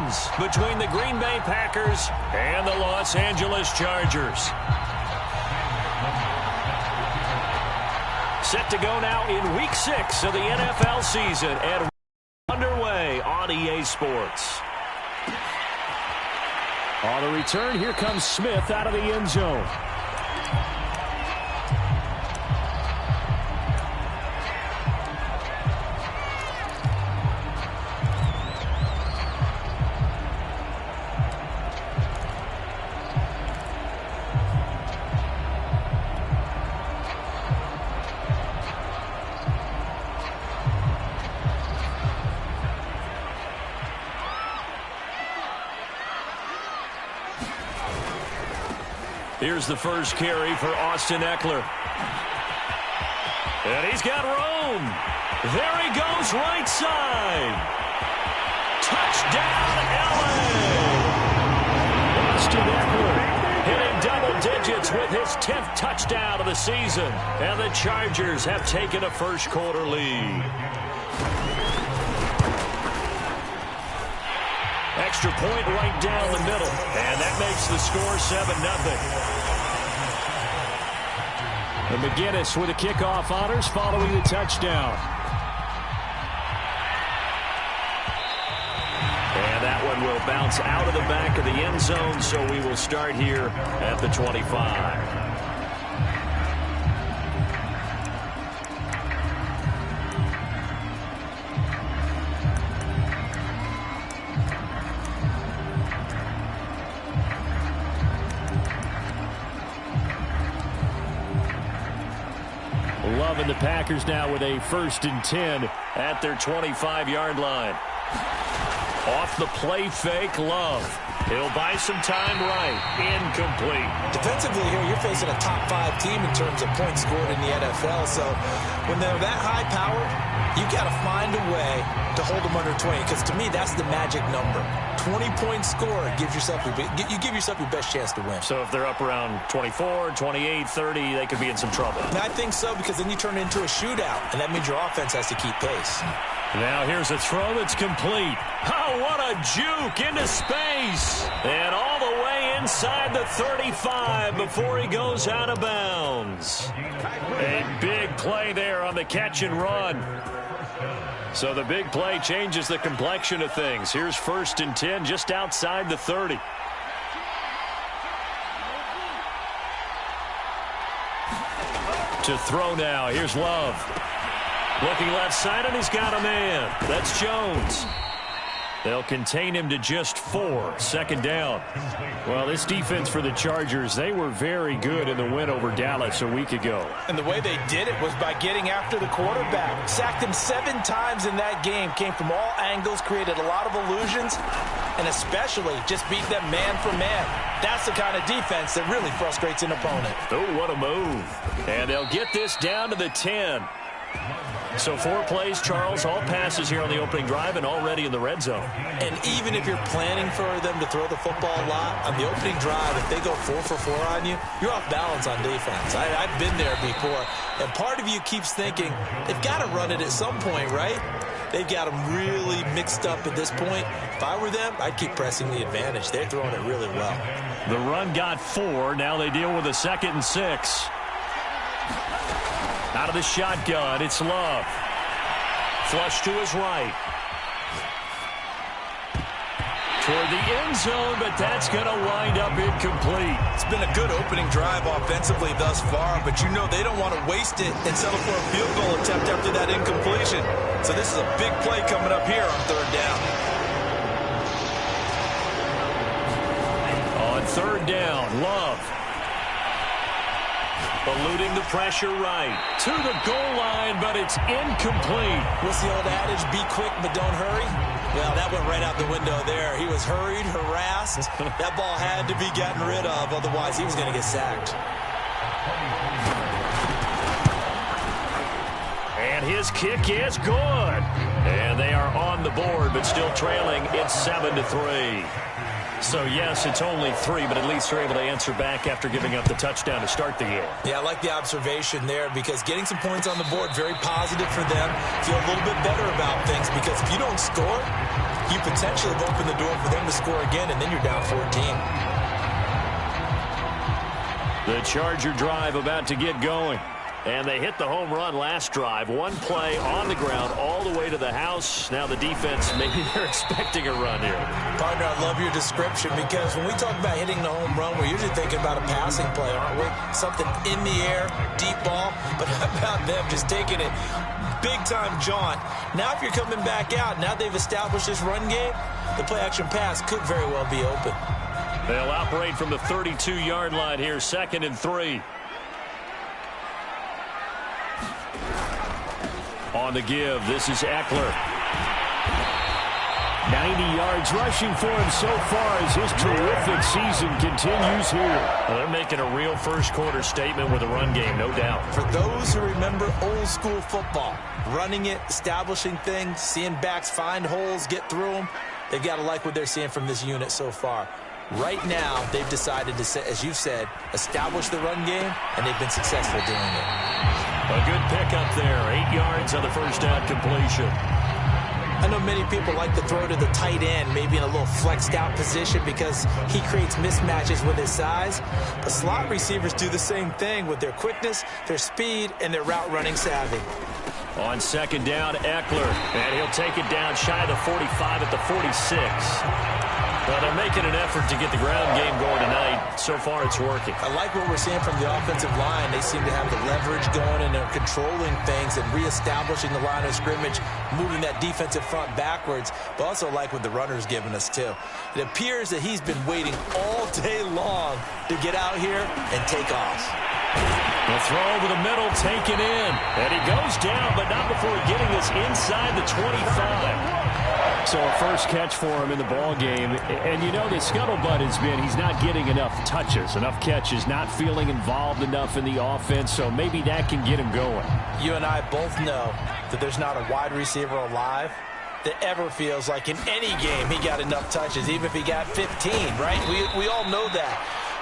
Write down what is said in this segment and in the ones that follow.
ends between the Green Bay Packers and the Los Angeles Chargers. Set to go now in Week 6 of the NFL season and underway on EA Sports. On the return, here comes Smith out of the end zone. Here's the first carry for Austin Eckler. And he's got room. There he goes, right side. Touchdown, LA! Austin Eckler hitting double digits with his 10th touchdown of the season. And the Chargers have taken a first quarter lead. Extra point right down the middle. And that makes the score 7-0. And McGinnis with the kickoff honors following the touchdown. And that one will bounce out of the back of the end zone, so we will start here at the 25. 12, and the Packers now with a 1st and 10 at their 25-yard line. Off the play fake, Love. He'll buy some time right. Incomplete. Defensively here, you're facing a top-5 team in terms of points scored in the NFL. So when they're that high-powered, you've got to find a way to hold them under 20. Because to me, that's the magic number. 20-point score gives yourself you give yourself your best chance to win. So if they're up around 24, 28, 30, they could be in some trouble. And I think so, because then you turn it into a shootout, and that means your offense has to keep pace. Now here's a throw that's complete. Oh, what a juke into space. And all the way inside the 35 before he goes out of bounds. A big play there on the catch and run. So the big play changes the complexion of things. Here's 1st and 10 just outside the 30. To throw now. Here's Love. Looking left side, and he's got a man. That's Jones. They'll contain him to just 4. 2nd down. Well, this defense for the Chargers, they were very good in the win over Dallas a week ago. And the way they did it was by getting after the quarterback. Sacked him 7 times in that game. Came from all angles, created a lot of illusions, and especially just beat them man for man. That's the kind of defense that really frustrates an opponent. Oh, what a move. And they'll get this down to the 10. So 4 plays, Charles, all passes here on the opening drive and already in the red zone. And even if you're planning for them to throw the football a lot, on the opening drive, if they go 4 for 4 on you, you're off balance on defense. I've been there before. And part of you keeps thinking, they've got to run it at some point, right? They've got them really mixed up at this point. If I were them, I'd keep pressing the advantage. They're throwing it really well. The run got 4. Now they deal with a 2nd and 6. Out of the shotgun, it's Love. Flush to his right. Toward the end zone, but that's going to wind up incomplete. It's been a good opening drive offensively thus far, but you know they don't want to waste it and settle for a field goal attempt after that incompletion. So this is a big play coming up here on 3rd down. On 3rd down, Love. Eluding the pressure right. To the goal line, but it's incomplete. What's the old adage? Be quick, but don't hurry? Well, that went right out the window there. He was hurried, harassed. That ball had to be gotten rid of, otherwise he was going to get sacked. And his kick is good. And they are on the board, but still trailing. It's 7-3. So, yes, it's only 3, but at least they're able to answer back after giving up the touchdown to start the game. Yeah, I like the observation there, because getting some points on the board, very positive for them. Feel a little bit better about things, because if you don't score, you potentially have opened the door for them to score again, and then you're down 14. The Charger drive about to get going. And they hit the home run last drive. One play on the ground all the way to the house. Now the defense, maybe they're expecting a run here. Partner, I love your description, because when we talk about hitting the home run, we're usually thinking about a passing play, aren't we? Something in the air, deep ball. But how about them just taking it big-time jaunt? Now if you're coming back out, now they've established this run game, the play-action pass could very well be open. They'll operate from the 32-yard line here, 2nd and 3. On the give, this is Eckler. 90 yards rushing for him so far as his terrific season continues here. Well, they're making a real first-quarter statement with a run game, no doubt. For those who remember old-school football, running it, establishing things, seeing backs find holes, get through them, they've got to like what they're seeing from this unit so far. Right now, they've decided to, as you've said, establish the run game, and they've been successful doing it. A good pickup there, 8 yards on the first down completion. I know many people like to throw to the tight end, maybe in a little flexed out position, because he creates mismatches with his size. But slot receivers do the same thing with their quickness, their speed, and their route running savvy. On 2nd down, Eckler, and he'll take it down shy of the 45 at the 46. Well, they're making an effort to get the ground game going tonight. So far, it's working. I like what we're seeing from the offensive line. They seem to have the leverage going, and they're controlling things and reestablishing the line of scrimmage, moving that defensive front backwards. But also like what the runner's giving us, too. It appears that he's been waiting all day long to get out here and take off. The throw over the middle, taken in. And he goes down, but not before getting this inside the 25. So a first catch for him in the ball game. And you know the scuttlebutt has been he's not getting enough touches, enough catches, not feeling involved enough in the offense. So maybe that can get him going. You and I both know that there's not a wide receiver alive that ever feels like in any game he got enough touches, even if he got 15, right? We all know that.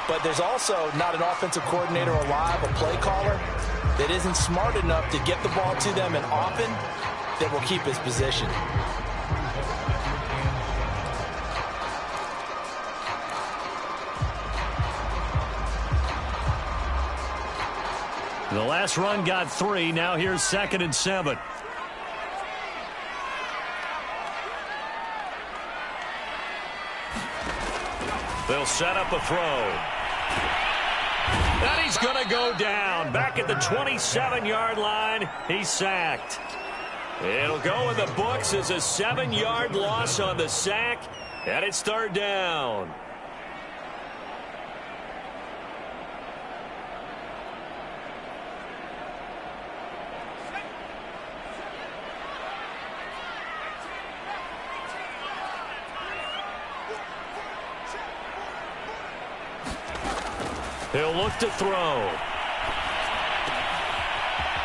But there's also not an offensive coordinator alive, a play caller, that isn't smart enough to get the ball to them and often that will keep his position. The last run got 3. Now here's 2nd and 7. They'll set up a throw. And he's going to go down. Back at the 27-yard line. He's sacked. It'll go in the books as a 7-yard loss on the sack. And it's 3rd down. He'll look to throw.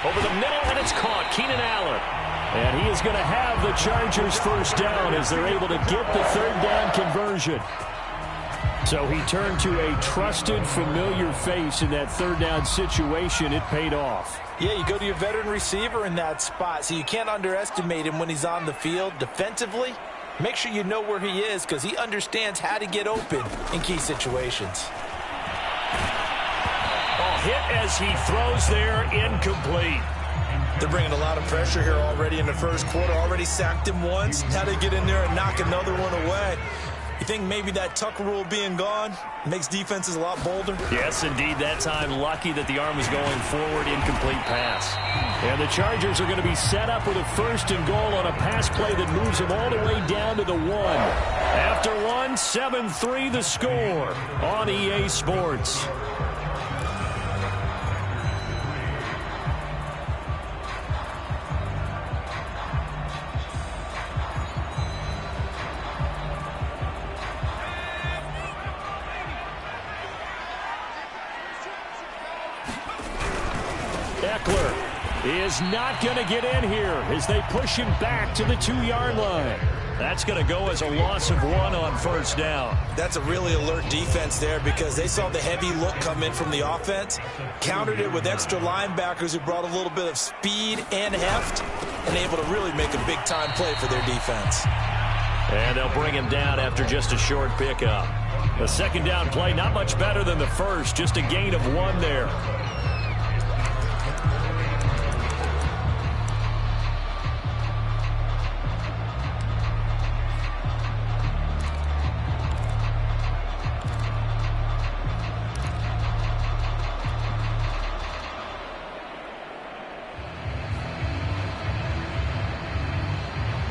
Over the middle, and it's caught. Keenan Allen. And he is going to have the Chargers first down as they're able to get the 3rd down conversion. So he turned to a trusted, familiar face in that 3rd down situation. It paid off. Yeah, you go to your veteran receiver in that spot, so you can't underestimate him when he's on the field defensively. Make sure you know where he is, because he understands how to get open in key situations. Hit as he throws there, incomplete. They're bringing a lot of pressure here already in the first quarter. Already sacked him once. How to get in there and knock another one away. You think maybe that Tucker rule being gone makes defenses a lot bolder? Yes, indeed. That time, lucky that the arm was going forward, incomplete pass. And the Chargers are going to be set up with a 1st and goal on a pass play that moves them all the way down to the 1. After 1, 7-3 the score on EA Sports. Eckler is not going to get in here as they push him back to the 2-yard line. That's going to go as a loss of 1 on 1st down. That's a really alert defense there, because they saw the heavy look come in from the offense, countered it with extra linebackers who brought a little bit of speed and heft, and able to really make a big-time play for their defense. And they'll bring him down after just a short pickup. The second down play, not much better than the first, just a gain of 1 there.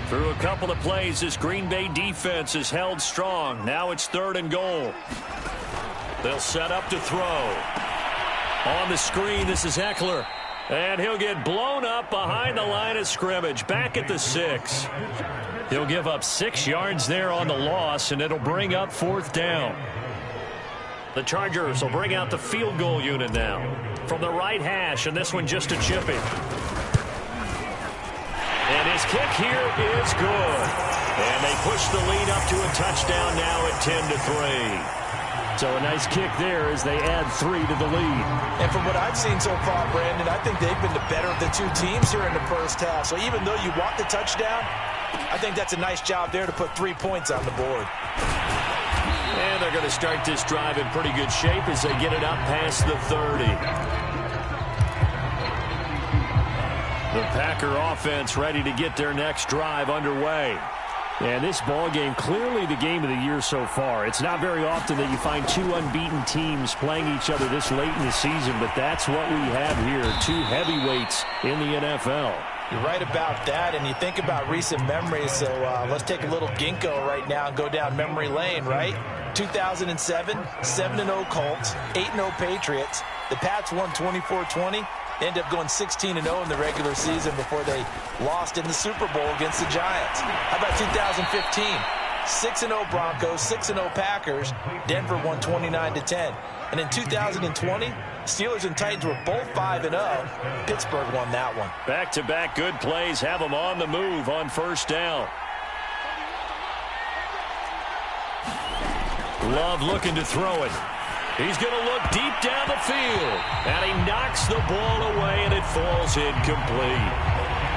Through a couple of plays, this Green Bay defense is held strong. Now it's 3rd and goal. They'll set up to throw. On the screen, this is Eckler. And he'll get blown up behind the line of scrimmage, back at the 6. He'll give up 6 yards there on the loss, and it'll bring up 4th down. The Chargers will bring out the field goal unit now. From the right hash, and this one just a chippy. And his kick here is good. And they push the lead up to a touchdown now at 10-3. So a nice kick there as they add 3 to the lead. And from what I've seen so far, Brandon, I think they've been the better of the 2 teams here in the first half. So even though you want the touchdown, I think that's a nice job there to put 3 points on the board. And they're going to start this drive in pretty good shape as they get it up past the 30. The Packer offense ready to get their next drive underway. And this ball game, clearly the game of the year so far. It's not very often that you find 2 unbeaten teams playing each other this late in the season, but that's what we have here, 2 heavyweights in the NFL. You're right about that, and you think about recent memories, so let's take a little ginkgo right now and go down memory lane, right? 2007, 7-0 Colts, 8-0 Patriots. The Pats won 24-20. End up going 16-0 in the regular season before they lost in the Super Bowl against the Giants. How about 2015? 6-0 Broncos, 6-0 Packers. Denver won 29-10. And in 2020, Steelers and Titans were both 5-0. Pittsburgh won that one. Back-to-back good plays have them on the move on 1st down. Love looking to throw it. He's going to look deep down the field. And he knocks the ball away, and it falls incomplete.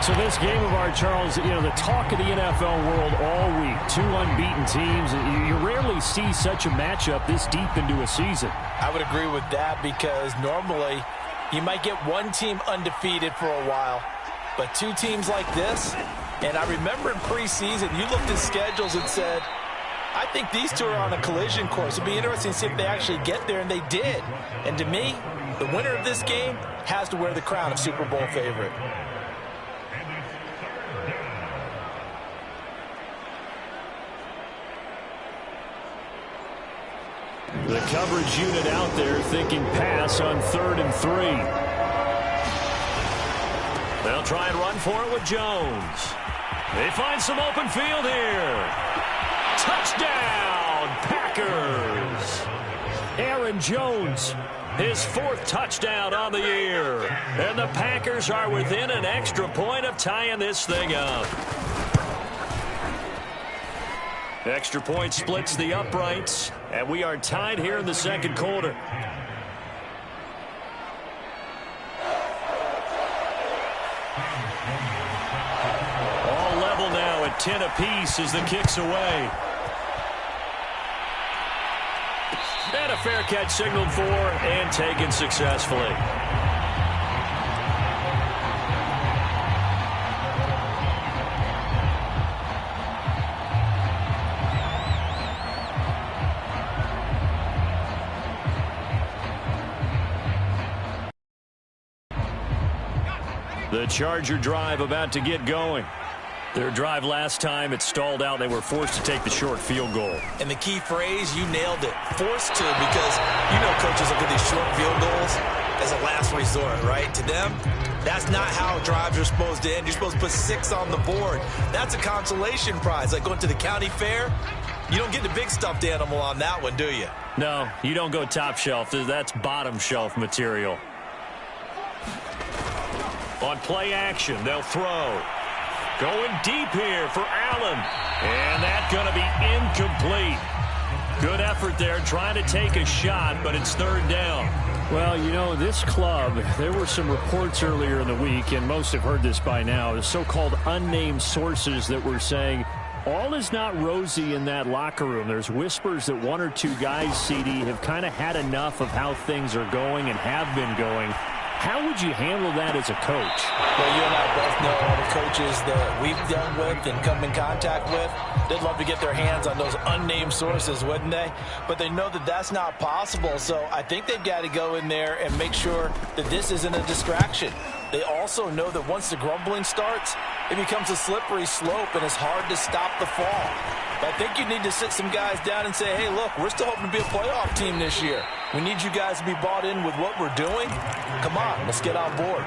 So this game of ours, Charles, you know, the talk of the NFL world all week. 2 unbeaten teams. You rarely see such a matchup this deep into a season. I would agree with that because normally you might get one team undefeated for a while. But 2 teams like this, and I remember in preseason, you looked at schedules and said, I think these 2 are on a collision course. It'll be interesting to see if they actually get there, and they did. And to me, the winner of this game has to wear the crown of Super Bowl favorite. The coverage unit out there thinking pass on 3rd and 3. They'll try and run for it with Jones. They find some open field here. Touchdown, Packers. Aaron Jones, his 4th touchdown on the year. And the Packers are within an extra point of tying this thing up. Extra point splits the uprights, and we are tied here in the 2nd quarter. All level now at 10 apiece as the kick's away. And a fair catch signaled for and taken successfully. The Charger drive about to get going. Their drive last time, it stalled out. They were forced to take the short field goal. And the key phrase, you nailed it. Forced to, because you know coaches look at these short field goals as a last resort, right? To them, that's not how drives are supposed to end. You're supposed to put 6 on the board. That's a consolation prize. Like going to the county fair, you don't get the big stuffed animal on that one, do you? No, you don't go top shelf. That's bottom shelf material. On play action, they'll throw. Going deep here for Allen. And that's going to be incomplete. Good effort there trying to take a shot, but it's 3rd down. Well, you know, this club, there were some reports earlier in the week, and most have heard this by now, the so-called unnamed sources that were saying All is not rosy in that locker room. There's whispers that one or two guys, CD, have kind of had enough of how things are going and have been going. How would you handle that as a coach? Well, you and I both know all the coaches that we've dealt with and come in contact with. They'd love to get their hands on those unnamed sources, wouldn't they? But they know that that's not possible, so I think they've got to go in there and make sure that this isn't a distraction. They also know that once the grumbling starts, it becomes a slippery slope, and it's hard to stop the fall. But I think you need to sit some guys down and say, hey, look, we're still hoping to be a playoff team this year. We need you guys to be bought in with what we're doing. Come on, let's get on board.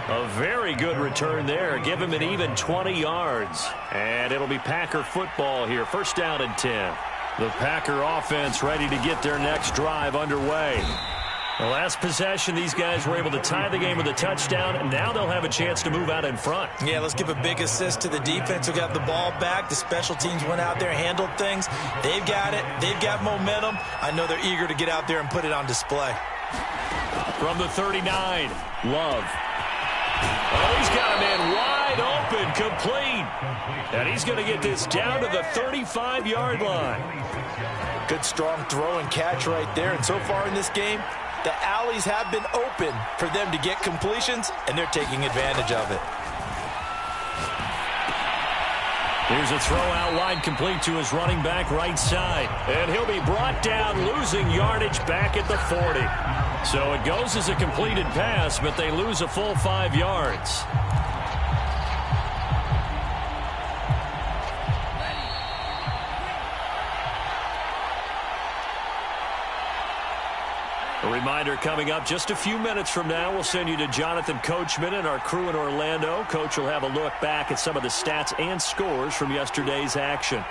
A very good return there. Give him an even 20 yards. And it'll be Packer football here. First down and 10. The Packer offense ready to get their next drive underway. The last possession, these guys were able to tie the game with a touchdown, and now they'll have a chance to move out in front. Yeah, let's give a big assist to the defense who got the ball back. The special teams went out there, handled things. They've got it. They've got momentum. I know they're eager to get out there and put it on display. From the 39, Love. Oh, he's got a man wide open, complete. And he's going to get this down to the 35-yard line. Good, strong throw and catch right there. And so far in this game, the alleys have been open for them to get completions, and they're taking advantage of it. Here's a throw out wide, complete to his running back right side. And he'll be brought down, losing yardage back at the 40. So it goes as a completed pass, but they lose a full 5 yards. A reminder coming up just a few minutes from now, we'll send you to Jonathan Coachman and our crew in Orlando. Coach will have a look back at some of the stats and scores from yesterday's action.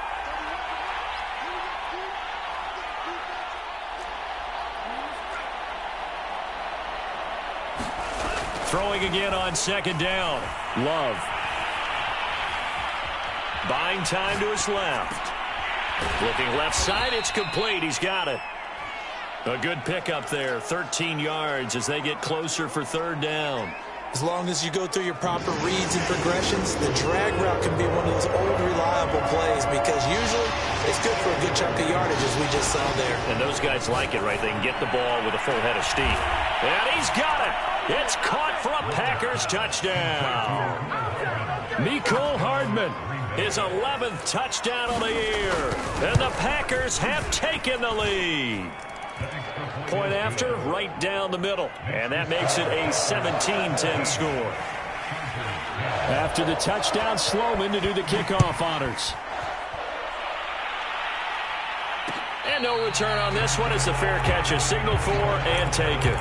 Throwing again on second down. Love. Buying time to his left. Looking left side, it's complete. He's got it. A good pickup there, 13 yards as they get closer for third down. As long as you go through your proper reads and progressions, the drag route can be one of those old reliable plays because usually it's good for a good chunk of yardage as we just saw there. And those guys like it, right? They can get the ball with a full head of steam. And he's got it. It's caught for a Packers touchdown. Mecole Hardman, his 11th touchdown of the year. And the Packers have taken the lead. Point after, right down the middle. And that makes it a 17-10 score. After the touchdown, Sloman to do the kickoff honors. And no return on this one. It's a fair catch, a signal for, and take it.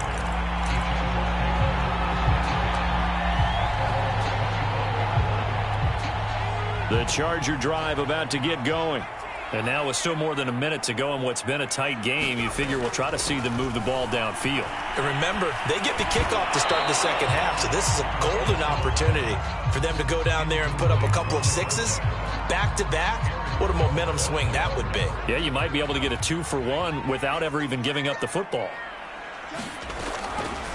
The Charger drive about to get going. And now with still more than a minute to go in what's been a tight game, you figure we'll try to see them move the ball downfield. And remember, they get the kickoff to start the second half, so this is a golden opportunity for them to go down there and put up a couple of sixes back-to-back. What a momentum swing that would be. Yeah, you might be able to get a 2-for-1 without ever even giving up the football.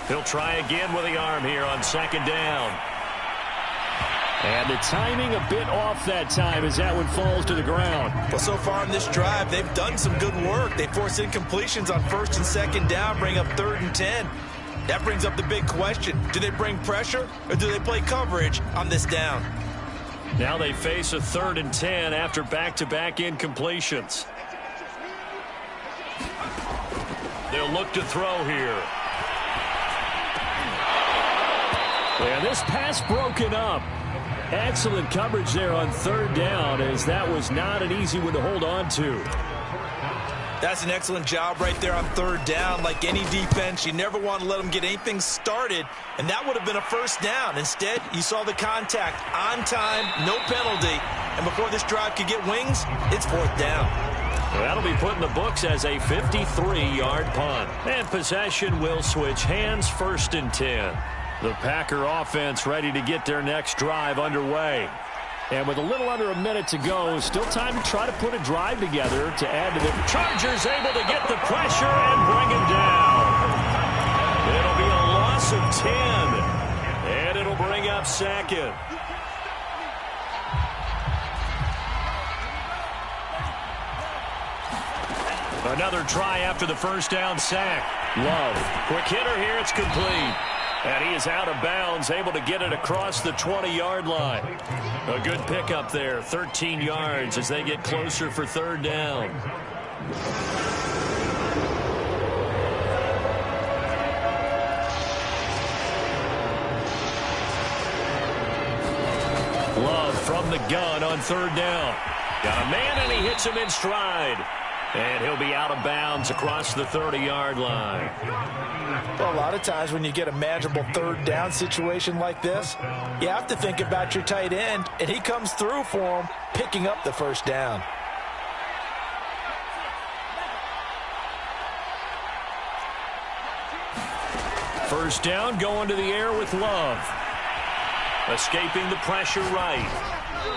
He'll try again with the arm here on second down. And the timing a bit off that time as that one falls to the ground. Well, so far in this drive, they've done some good work. They force incompletions on first and second down, bring up third and 10. That brings up the big question. Do they bring pressure or do they play coverage on this down? Now they face a third and 10 after back-to-back incompletions. They'll look to throw here. And this pass broken up. Excellent coverage there on third down, as that was not an easy one to hold on to. That's an excellent job right there on third down. Like any defense, you never want to let them get anything started, and that would have been a first down. Instead, you saw the contact on time, no penalty, and before this drive could get wings, it's fourth down. That'll be put in the books as a 53-yard punt. And possession will switch hands, first and 10. The Packer offense ready to get their next drive underway. And with a little under a minute to go, still time to try to put a drive together to add to the Chargers able to get the pressure and bring him down. It'll be a loss of 10, and it'll bring up second. Another try after the first down sack. Love. Quick hitter here. It's complete. And he is out of bounds, able to get it across the 20-yard line. A good pickup there, 13 yards as they get closer for third down. Love from the gun on third down. Got a man, and he hits him in stride. And he'll be out of bounds across the 30-yard line. Well, a lot of times when you get a manageable third down situation like this, you have to think about your tight end, and he comes through for him, picking up the first down. First down, going to the air with Love. Escaping the pressure right.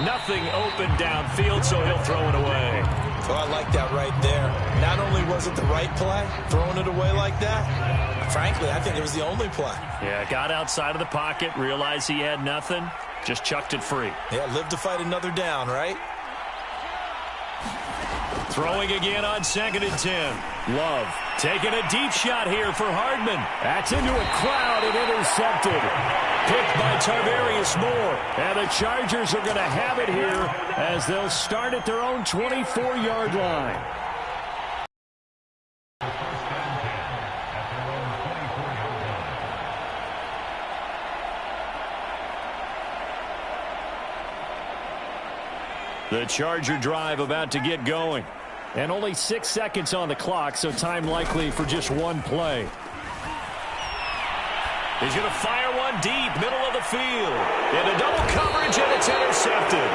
Nothing open downfield, so he'll throw it away. Oh, I like that right there. Not only was it the right play, throwing it away like that, frankly, I think it was the only play. Yeah, got outside of the pocket, realized he had nothing, just chucked it free. Yeah, live to fight another down, right? Throwing again on 2nd and 10. Love taking a deep shot here for Hardman. That's into a crowd and intercepted. Picked by Tarvarius Moore. And the Chargers are going to have it here as they'll start at their own 24-yard line. The Charger drive about to get going. And only 6 seconds on the clock, so time likely for just one play. He's going to fire one deep, middle of the field. Into double coverage, and it's intercepted.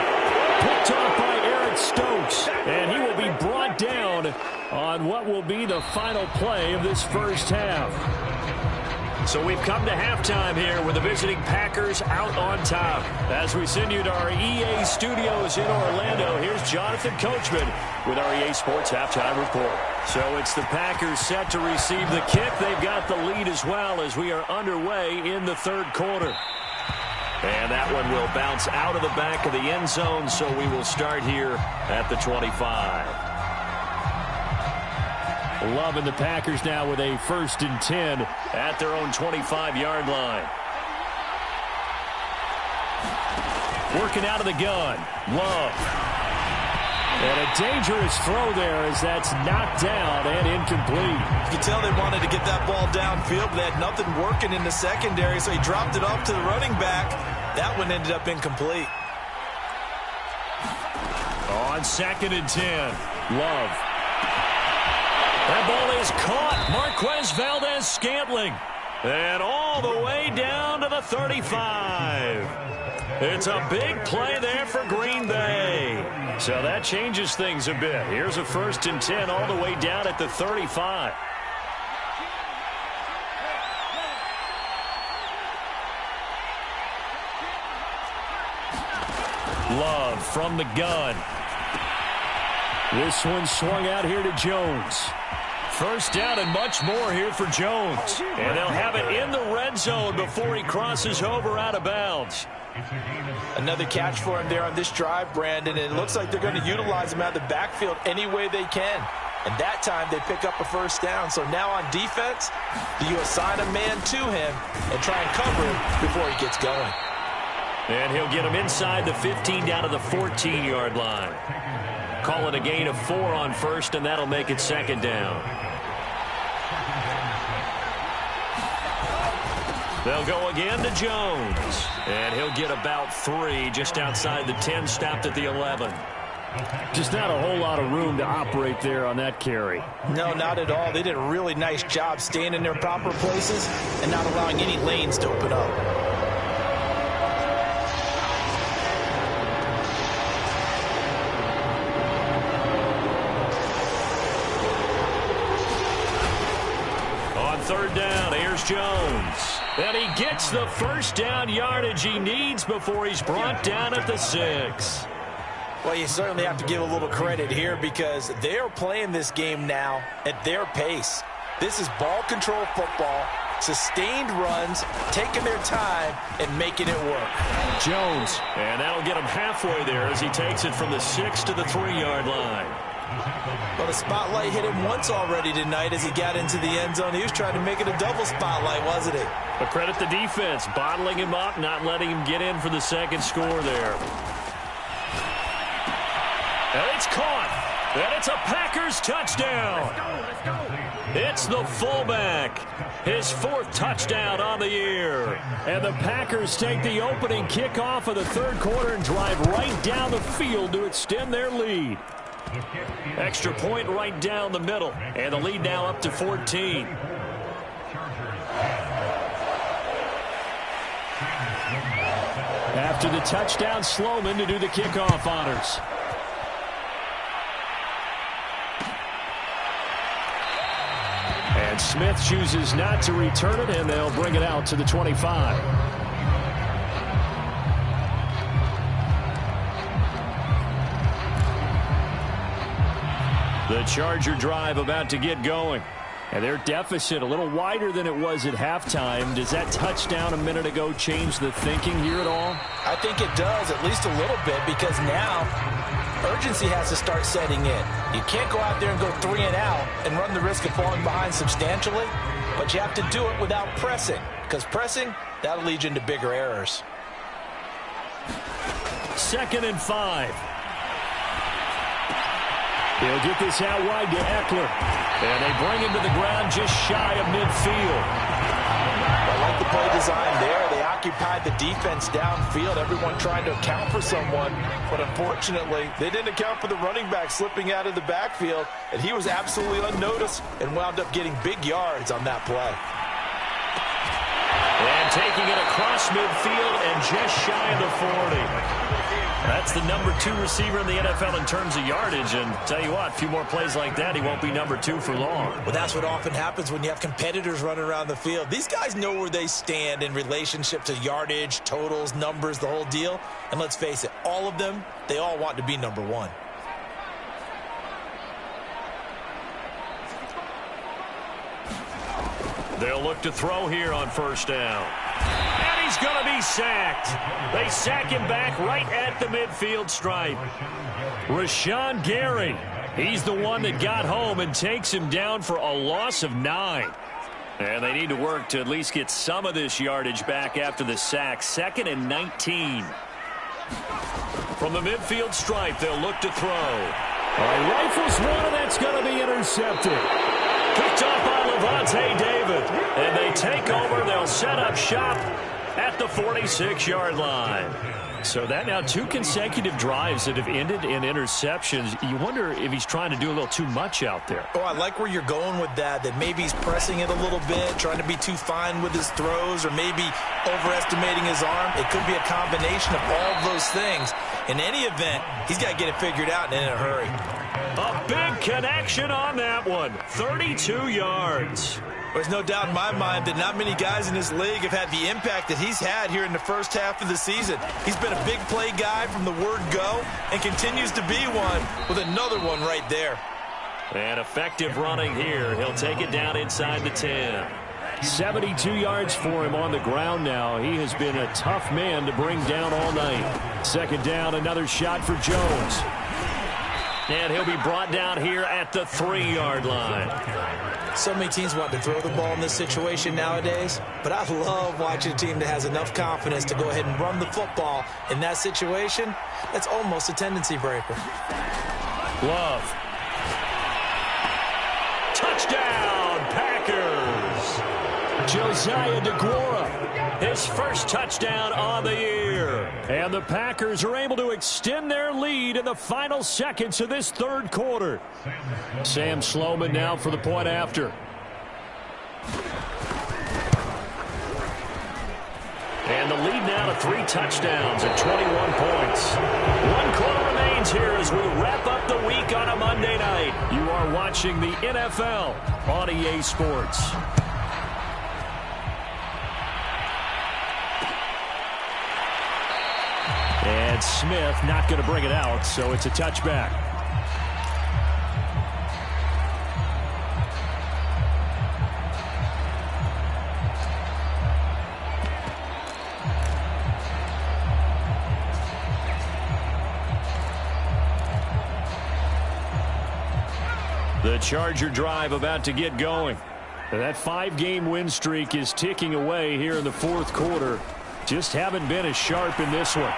Picked off by Eric Stokes. And he will be brought down on what will be the final play of this first half. So we've come to halftime here with the visiting Packers out on top. As we send you to our EA studios in Orlando, here's Jonathan Coachman with our EA Sports Halftime Report. So it's the Packers set to receive the kick. They've got the lead as well as we are underway in the third quarter. And that one will bounce out of the back of the end zone, so we will start here at the 25. Love and the Packers now with a 1st and 10 at their own 25-yard line. Working out of the gun. Love. And a dangerous throw there as that's knocked down and incomplete. You can tell they wanted to get that ball downfield, but they had nothing working in the secondary, so he dropped it off to the running back. That one ended up incomplete. On 2nd and 10, Love. That ball is caught. Marquez Valdez-Scantling. And all the way down to the 35. It's a big play there for Green Bay. So that changes things a bit. Here's a 1st and 10 all the way down at the 35. Love from the gun. This one swung out here to Jones. First down and much more here for Jones. And they'll have it in the red zone before he crosses over out of bounds. Another catch for him there on this drive, Brandon. And it looks like they're going to utilize him out of the backfield any way they can. And that time they pick up a first down. So now on defense, do you assign a man to him and try and cover him before he gets going? And he'll get him inside the 15 down to the 14-yard line. Call it a gain of 4 on first, and that'll make it 2nd down. They'll go again to Jones. And he'll get about 3 just outside the 10, stopped at the 11. Just not a whole lot of room to operate there on that carry. No, not at all. They did a really nice job staying in their proper places and not allowing any lanes to open up. Third down, here's Jones. And he gets the first down yardage he needs before he's brought down at the 6. Well, you certainly have to give a little credit here because they are playing this game now at their pace. This is ball control football, sustained runs, taking their time and making it work. Jones, and that'll get him halfway there as he takes it from the 6 to the 3-yard line. Well, the spotlight hit him once already tonight as he got into the end zone. He was trying to make it a double spotlight, wasn't he? But credit the defense, bottling him up, not letting him get in for the second score there. And it's caught. And it's a Packers touchdown. Let's go. It's the fullback. His 4th touchdown on the year. And the Packers take the opening kickoff of the third quarter and drive right down the field to extend their lead. Extra point right down the middle. And the lead now up to 14. After the touchdown, Sloman to do the kickoff honors. And Smith chooses not to return it, and they'll bring it out to the 25. The Charger drive about to get going. And their deficit a little wider than it was at halftime. Does that touchdown a minute ago change the thinking here at all? I think it does, at least a little bit, because now urgency has to start setting in. You can't go out there and go 3 and out and run the risk of falling behind substantially, but you have to do it without pressing, because pressing, that'll lead you into bigger errors. 2nd and 5. He'll get this out wide to Eckler. And they bring him to the ground just shy of midfield. I like the play design there. They occupied the defense downfield, everyone trying to account for someone. But unfortunately, they didn't account for the running back slipping out of the backfield. And he was absolutely unnoticed and wound up getting big yards on that play. And taking it across midfield and just shy of the 40. That's the number 2 receiver in the NFL in terms of yardage. And tell you what, a few more plays like that, he won't be number 2 for long. Well, that's what often happens when you have competitors running around the field. These guys know where they stand in relationship to yardage, totals, numbers, the whole deal. And let's face it, all of them, they all want to be number 1. They'll look to throw here on 1st down. And he's going to be sacked. They sack him back right at the midfield stripe. Rashawn Gary, he's the one that got home and takes him down for a loss of 9. And they need to work to at least get some of this yardage back after the sack. 2nd and 19. From the midfield stripe, they'll look to throw. Rifles one, and that's going to be intercepted. Picked off by Levante David. And they take over. They'll set up shop at the 46-yard line. So that now 2 consecutive drives that have ended in interceptions. You wonder if he's trying to do a little too much out there. Oh, I like where you're going with that maybe he's pressing it a little bit, trying to be too fine with his throws, or maybe overestimating his arm. It could be a combination of all of those things. In any event, he's got to get it figured out and in a hurry. A big connection on that one. 32 yards. There's no doubt in my mind that not many guys in this league have had the impact that he's had here in the first half of the season. He's been a big play guy from the word go and continues to be one with another one right there. And effective running here. He'll take it down inside the 10. 72 yards for him on the ground now. He has been a tough man to bring down all night. 2nd down, another shot for Jones. And he'll be brought down here at the 3-yard line. So many teams want to throw the ball in this situation nowadays, but I love watching a team that has enough confidence to go ahead and run the football in that situation. That's almost a tendency breaker. Love. Touchdown, Packers. Josiah DeGuara, his first touchdown on the year. And the Packers are able to extend their lead in the final seconds of this third quarter. Sam Sloman now for the point after. And the lead now to 3 touchdowns at 21 points. 1 quarter remains here as we wrap up the week on a Monday night. You are watching the NFL on EA Sports. And Smith not going to bring it out, so it's a touchback. Charger drive about to get going. That 5-game win streak is ticking away here in the fourth quarter. Just haven't been as sharp in this one.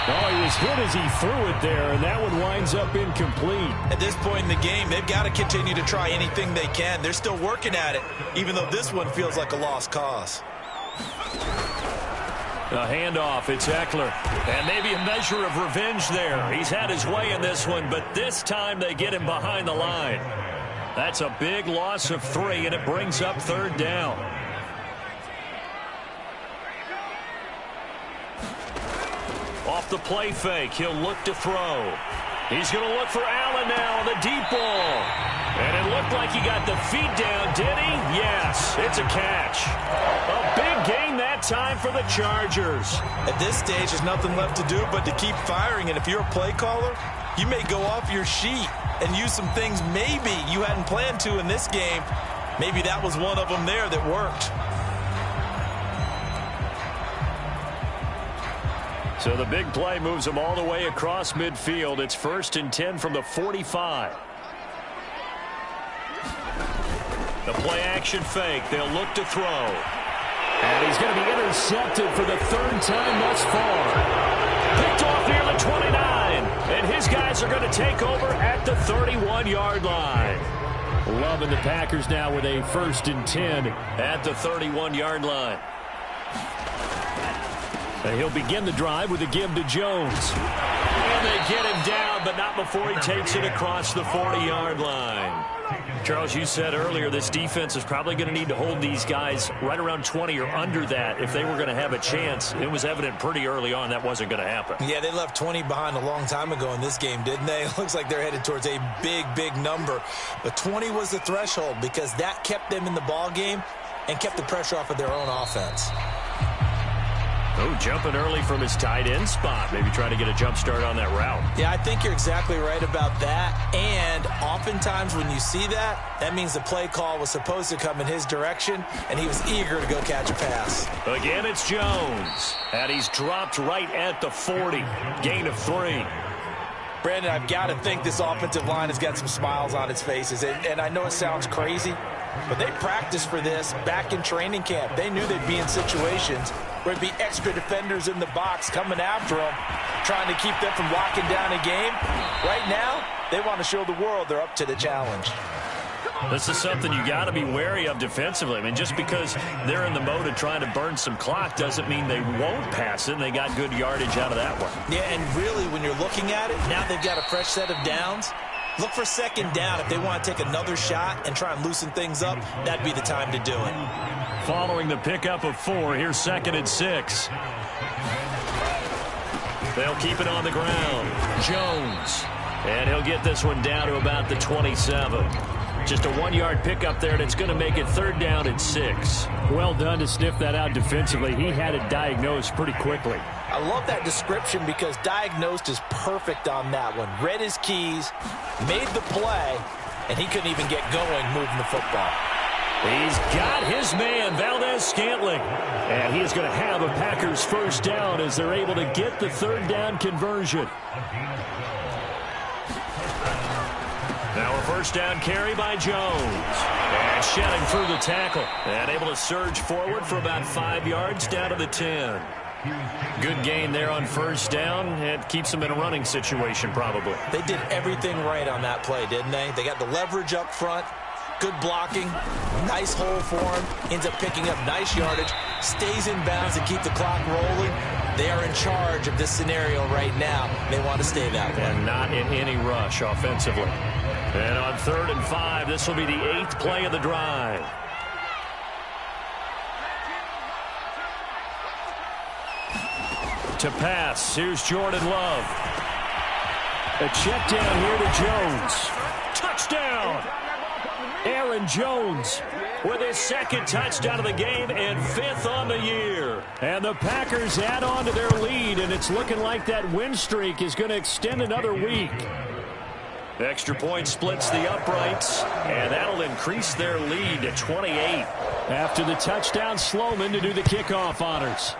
Oh, he was hit as he threw it there, and that one winds up incomplete. At this point in the game, they've got to continue to try anything they can. They're still working at it, even though this one feels like a lost cause. A handoff, it's Eckler. And maybe a measure of revenge there. He's had his way in this one, but this time they get him behind the line. That's a big loss of 3, and it brings up third down. Off the play fake, he'll look to throw. He's going to look for Allen now on the deep ball. And it looked like he got the feet down, did he? Yes, it's a catch. A big gain that time for the Chargers. At this stage, there's nothing left to do but to keep firing. And if you're a play caller, you may go off your sheet and use some things maybe you hadn't planned to in this game. Maybe that was one of them there that worked. So the big play moves them all the way across midfield. It's 1st and 10 from the 45. The play action fake. They'll look to throw. And he's going to be intercepted for the 3rd time thus far. Picked off near the 29. And his guys are going to take over at the 31-yard line. Loving the Packers now with a 1st and 10 at the 31-yard line. And he'll begin the drive with a give to Jones. And they get him down, but not before he takes it across the 40-yard line. Charles, you said earlier this defense is probably going to need to hold these guys right around 20 or under that if they were going to have a chance. It was evident pretty early on that wasn't going to happen. Yeah, they left 20 behind a long time ago in this game, didn't they? It looks like they're headed towards a big, big number. But 20 was the threshold because that kept them in the ball game and kept the pressure off of their own offense. Oh, jumping early from his tight end spot. Maybe trying to get a jump start on that route. Yeah, I think you're exactly right about that. And oftentimes when you see that, that means the play call was supposed to come in his direction, and he was eager to go catch a pass. Again, it's Jones. And he's dropped right at the 40. Gain of 3. Brandon, I've got to think this offensive line has got some smiles on its faces. And I know it sounds crazy, but they practiced for this back in training camp. They knew they'd be in situations where there'd be extra defenders in the box coming after them, trying to keep them from locking down a game. Right now, they want to show the world they're up to the challenge. This is something you got to be wary of defensively. I mean, just because they're in the mode of trying to burn some clock doesn't mean they won't pass it, and they got good yardage out of that one. Yeah, and really, when you're looking at it, now they've got a fresh set of downs. Look for 2nd down. If they want to take another shot and try and loosen things up, that'd be the time to do it. Following the pickup of 4, here's 2nd and 6. They'll keep it on the ground. Jones. And he'll get this one down to about the 27. Just a 1-yard pickup there, and it's going to make it 3rd down and 6. Well done to sniff that out defensively. He had it diagnosed pretty quickly. I love that description because diagnosed is perfect on that one. Read his keys, made the play, and he couldn't even get going moving the football. He's got his man, Valdez-Scantling. And he is going to have a Packers 1st down as they're able to get the 3rd down conversion. Now a 1st down carry by Jones. And shedding through the tackle. And able to surge forward for about 5 yards down to the 10. Good gain there on 1st down. It keeps them in a running situation probably. They did everything right on that play, didn't they? They got the leverage up front. Good blocking. Nice hole for him. Ends up picking up nice yardage. Stays in bounds to keep the clock rolling. They are in charge of this scenario right now. They want to stay that way. And not in any rush offensively. And on 3rd and 5, this will be the 8th play of the drive. To pass, here's Jordan Love. A check down here to Jones. Touchdown! Aaron Jones with his 2nd touchdown of the game and 5th on the year. And the Packers add on to their lead, and it's looking like that win streak is going to extend another week. Extra point splits the uprights, and that'll increase their lead to 28. After the touchdown, Sloman to do the kickoff honors.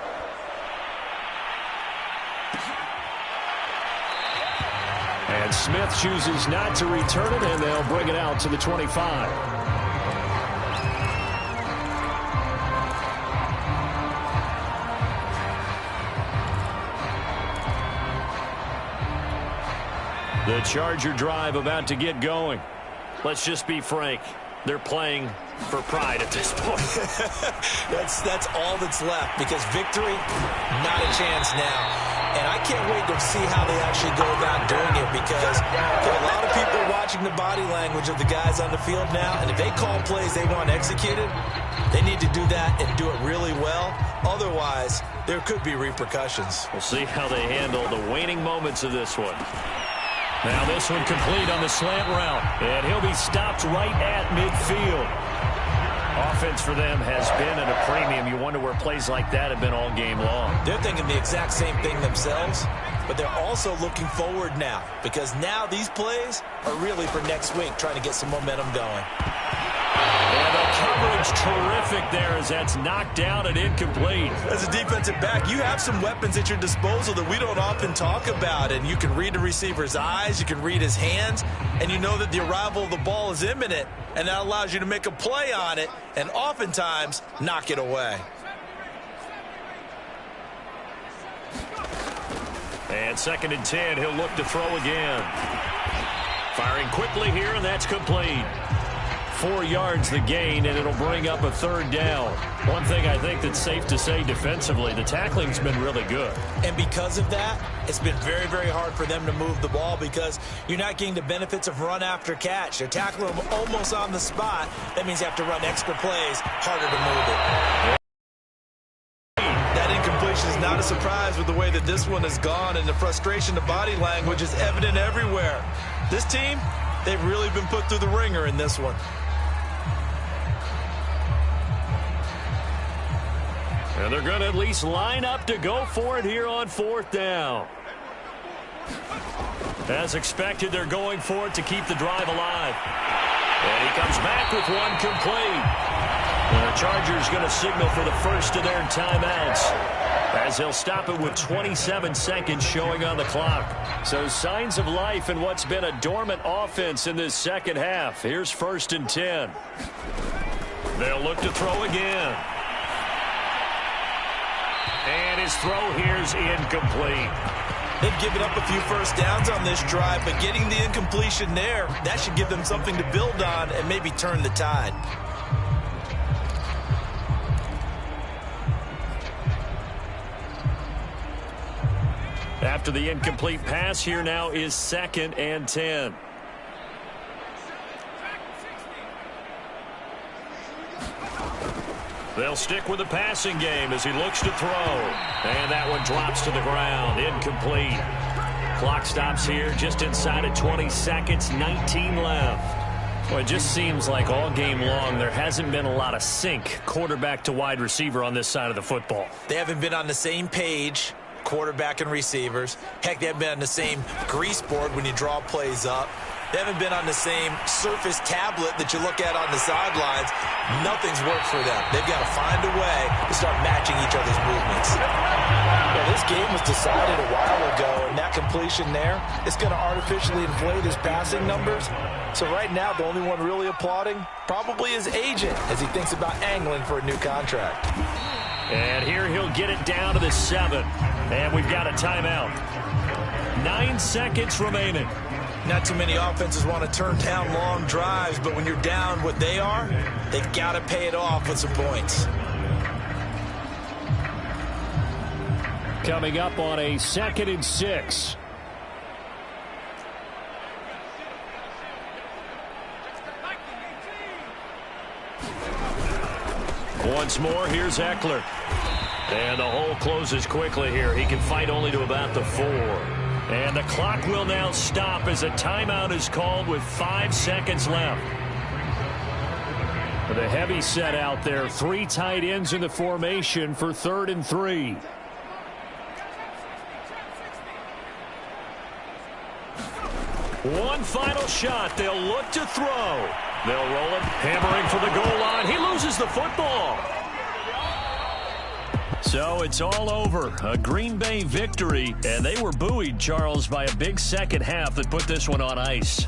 And Smith chooses not to return it, and they'll bring it out to the 25. The Charger drive about to get going. Let's just be frank. They're playing for pride at this point. that's all that's left, because victory, not a chance now. And I can't wait to see how they actually go about doing it, because there are a lot of people watching the body language of the guys on the field now, and if they call plays they want executed, they need to do that and do it really well. Otherwise, there could be repercussions. We'll see how they handle the waning moments of this one. Now this one complete on the slant route, and he'll be stopped right at midfield. Offense for them has been at a premium. You wonder where plays like that have been all game long. They're thinking the exact same thing themselves, but they're also looking forward now, because now these plays are really for next week, trying to get some momentum going. And the coverage terrific there as that's knocked down and incomplete. As a defensive back, you have some weapons at your disposal that we don't often talk about, and you can read the receiver's eyes, you can read his hands, and you know that the arrival of the ball is imminent, and that allows you to make a play on it and oftentimes knock it away. And 2nd and 10, he'll look to throw again. Firing quickly here, and that's complete. 4 yards the gain, and it'll bring up a 3rd down. One thing I think that's safe to say defensively, the tackling's been really good. And because of that, it's been very, very hard for them to move the ball, because you're not getting the benefits of run after catch. They're tackling them almost on the spot. That means you have to run extra plays, harder to move it. That incompletion is not a surprise with the way that this one has gone, and the frustration, the body language is evident everywhere. This team, they've really been put through the ringer in this one. And they're going to at least line up to go for it here on 4th down. As expected, they're going for it to keep the drive alive. And he comes back with one complete. And the Chargers going to signal for the first of their timeouts, as they'll stop it with 27 seconds showing on the clock. So signs of life in what's been a dormant offense in this second half. Here's 1st and 10. They'll look to throw again. And his throw here's incomplete. They've given up a few first downs on this drive, but getting the incompletion there, that should give them something to build on and maybe turn the tide. After the incomplete pass, here now is 2nd and 10. They'll stick with the passing game as he looks to throw. And that one drops to the ground. Incomplete. Clock stops here just inside of 20 seconds. 19 left. Well, it just seems like all game long there hasn't been a lot of sync quarterback to wide receiver on this side of the football. They haven't been on the same page, quarterback and receivers. Heck, they haven't been on the same grease board when you draw plays up. They haven't been on the same Surface tablet that you look at on the sidelines. Nothing's worked for them. They've got to find a way to start matching each other's movements. Yeah, this game was decided a while ago, and that completion there is going to artificially inflate his passing numbers. So right now, the only one really applauding probably his agent as he thinks about angling for a new contract. And here he'll get it down to the 7. And we've got a timeout. 9 seconds remaining. Not too many offenses want to turn down long drives, but when you're down what they are, they've got to pay it off with some points. Coming up on a 2nd and 6. Once more, here's Eckler. And the hole closes quickly here. He can fight only to about the 4. And the clock will now stop as a timeout is called with 5 seconds left. The heavy set out there. 3 tight ends in the formation for 3rd and 3. One final shot. They'll look to throw. They'll roll it. Hammering for the goal line. He loses the football. So it's all over. A Green Bay victory, and they were buoyed, Charles, by a big second half that put this one on ice.